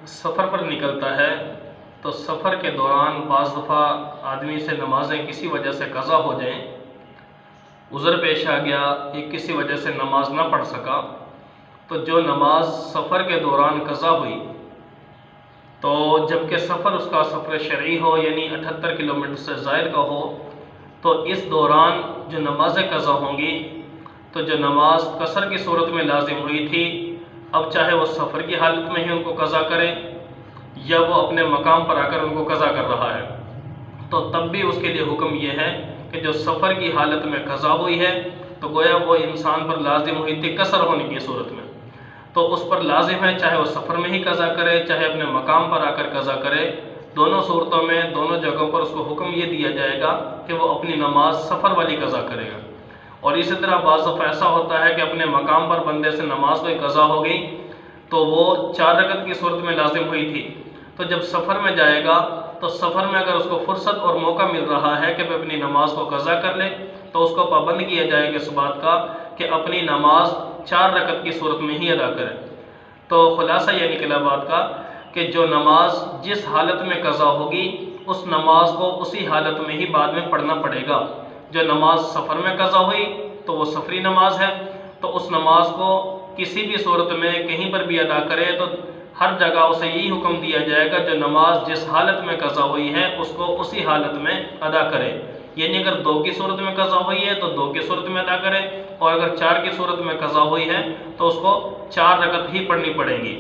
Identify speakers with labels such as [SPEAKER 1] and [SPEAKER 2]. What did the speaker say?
[SPEAKER 1] سفر پر نکلتا ہے تو سفر کے دوران بعض دفعہ آدمی سے نمازیں کسی وجہ سے قضا ہو جائیں، عذر پیش آ گیا یا کسی وجہ سے نماز نہ پڑھ سکا، تو جو نماز سفر کے دوران قضا ہوئی تو جبکہ سفر اس کا سفر شرعی ہو یعنی 78 کلومیٹر سے زائد کا ہو، تو اس دوران جو نمازیں قضا ہوں گی تو جو نماز قصر کی صورت میں لازم ہوئی تھی، اب چاہے وہ سفر کی حالت میں ہی ان کو قضا کرے یا وہ اپنے مقام پر آ کر ان کو قضا کر رہا ہے، تو تب بھی اس کے لیے حکم یہ ہے کہ جو سفر کی حالت میں قضا ہوئی ہے تو گویا وہ انسان پر لازم ہوئی تھی قصر ہونے کی صورت میں، تو اس پر لازم ہے چاہے وہ سفر میں ہی قضا کرے چاہے اپنے مقام پر آ کر قضا کرے، دونوں صورتوں میں دونوں جگہوں پر اس کو حکم یہ دیا جائے گا کہ وہ اپنی نماز سفر والی قضا کرے گا۔ اور اسی طرح بعض دفعہ ایسا ہوتا ہے کہ اپنے مقام پر بندے سے نماز کوئی قضا ہو گئی تو وہ 4 رکعت کی صورت میں لازم ہوئی تھی، تو جب سفر میں جائے گا تو سفر میں اگر اس کو فرصت اور موقع مل رہا ہے کہ وہ اپنی نماز کو قضا کر لے تو اس کو پابند کیا جائے گا اس بات کا کہ اپنی نماز 4 رکعت کی صورت میں ہی ادا کرے۔ تو خلاصہ یہ نکلا بات کا کہ جو نماز جس حالت میں قضا ہوگی اس نماز کو اسی حالت میں ہی بعد میں پڑھنا پڑے گا۔ جو نماز سفر میں قضا ہوئی تو وہ سفری نماز ہے، تو اس نماز کو کسی بھی صورت میں کہیں پر بھی ادا کرے تو ہر جگہ اسے یہی حکم دیا جائے گا جو نماز جس حالت میں قضا ہوئی ہے اس کو اسی حالت میں ادا کرے، یعنی اگر 2 کی صورت میں قضا ہوئی ہے تو 2 کی صورت میں ادا کرے، اور اگر 4 کی صورت میں قضا ہوئی ہے تو اس کو 4 رکعت ہی پڑھنی پڑیں گی۔